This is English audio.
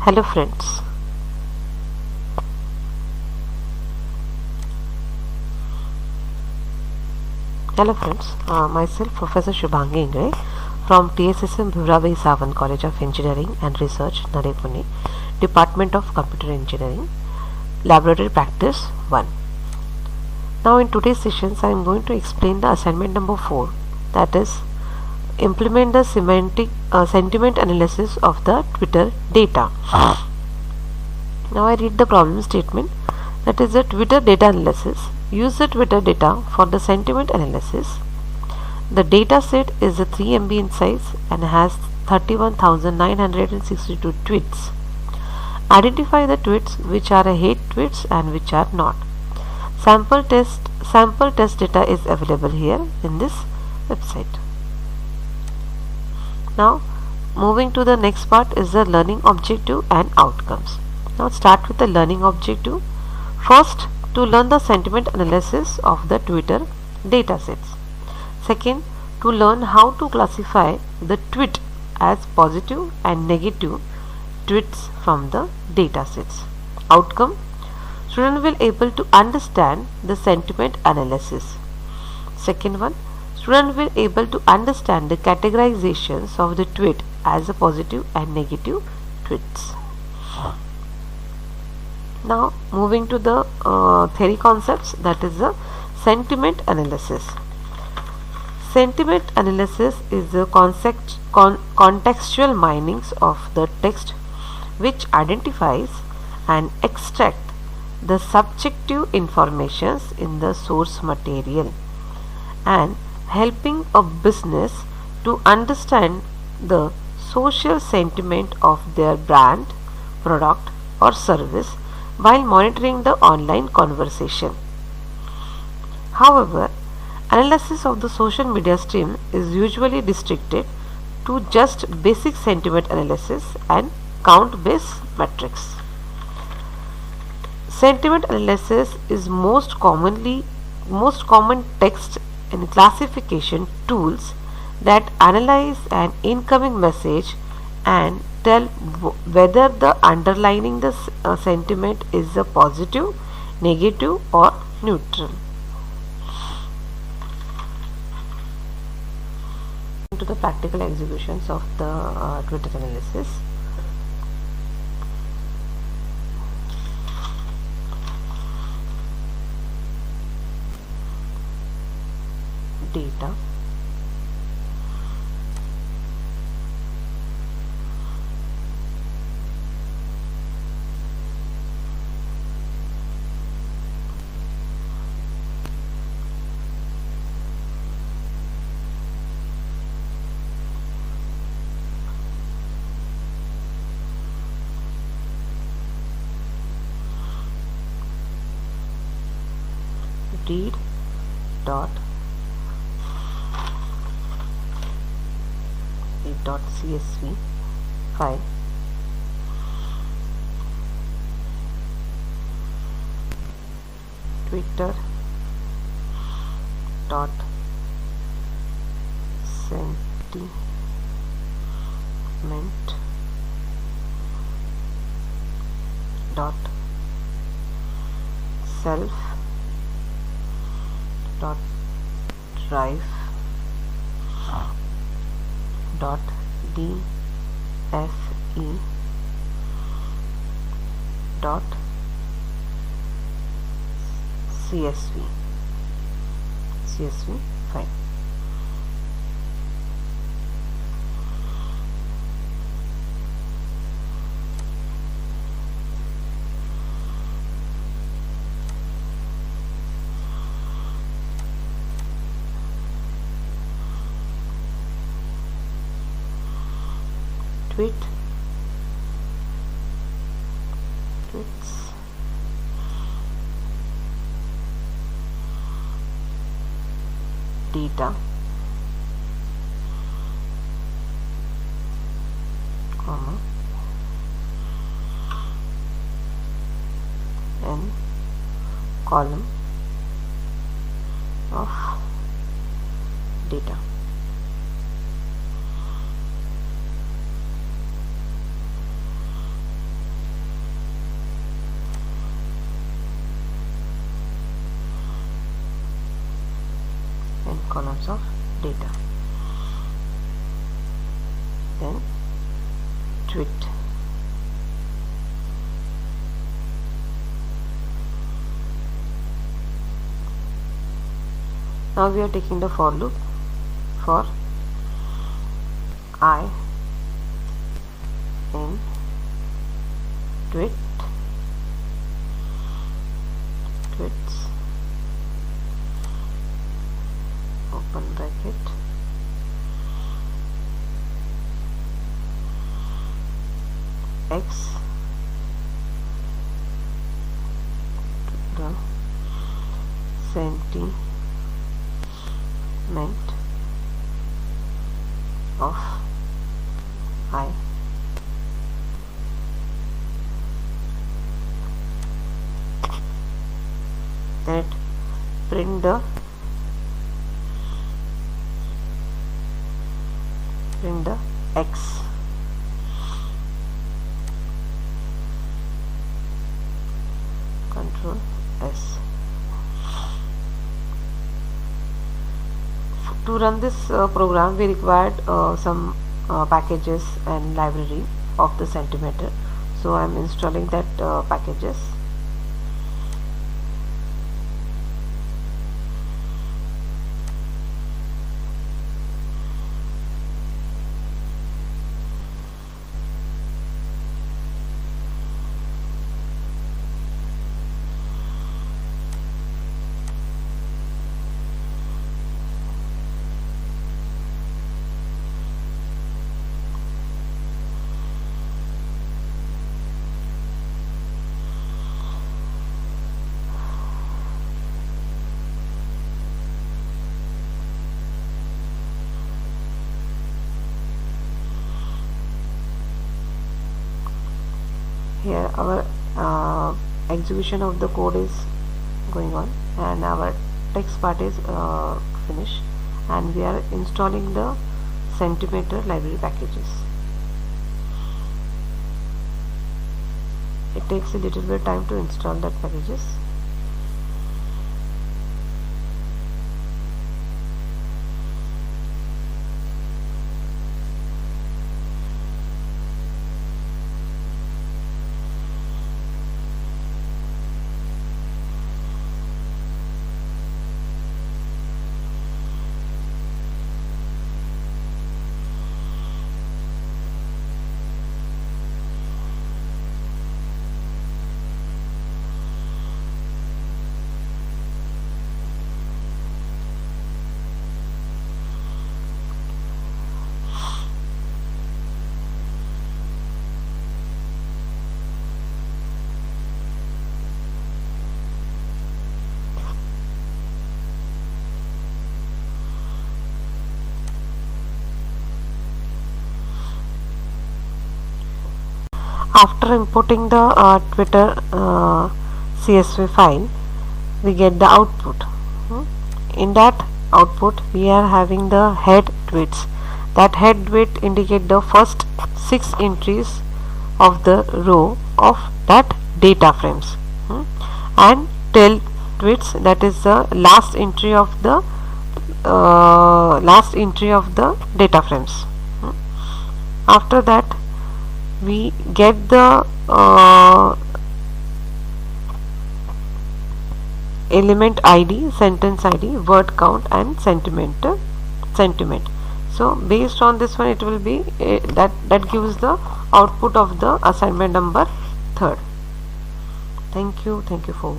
Hello friends. Myself Professor Shubhangi Ingre from TSSM Bhivrabai Savan College of Engineering and Research, Narepuni, Department of Computer Engineering, Laboratory Practice 1. Now in today's sessions I am going to explain the assignment number 4, that is implement the sentiment analysis of the Twitter data. Now I read the problem statement, that is the Twitter data analysis. Use the Twitter data for the sentiment analysis. The data set is 3 MB in size and has 31,962 tweets. Identify the tweets which are hate tweets and which are not. Sample test data is available here in this website. Now moving to the next part is the learning objective and outcomes. Now start with the learning objective. First, to learn the sentiment analysis of the Twitter datasets. Second, to learn how to classify the tweet as positive and negative tweets from the datasets. Outcome, student will able to understand the sentiment analysis. Second one, student will able to understand the categorizations of the tweet as a positive and negative tweets. Now moving to the theory concepts, that is the sentiment analysis. Sentiment analysis is the contextual minings of the text which identifies and extract the subjective informations in the source material and helping a business to understand the social sentiment of their brand, product or service while monitoring the online conversation. However, analysis of the social media stream is usually restricted to just basic sentiment analysis and count-based metrics. Sentiment analysis is most common text and classification tools that analyze an incoming message and tell whether the underlining the sentiment is a positive, negative or neutral. To the practical executions of the Twitter analysis. Data, read dot .csv file, Twitter dot sentiment dot self dot drive dot dfe dot csv file. Tweets data, comma and column of data. columns of data. Then tweet. Now we are taking the for loop for I in tweets open bracket x the sentiment of I that print the x. Control S. To run this program, we required some packages and library of the Centimeter. So I am installing that packages. Here our execution of the code is going on and our text part is finished, and we are installing the Centimeter library packages. It takes a little bit of time to install that packages. After importing the Twitter CSV file, we get the output. In that output, we are having the head tweets. That head tweet indicate the first 6 entries of the row of that data frames, and tail tweets, that is the last entry of the data frames. After that, we get the element ID, sentence ID, word count, and sentiment. So based on this one, it will be that gives the output of the assignment number 3rd. Thank you for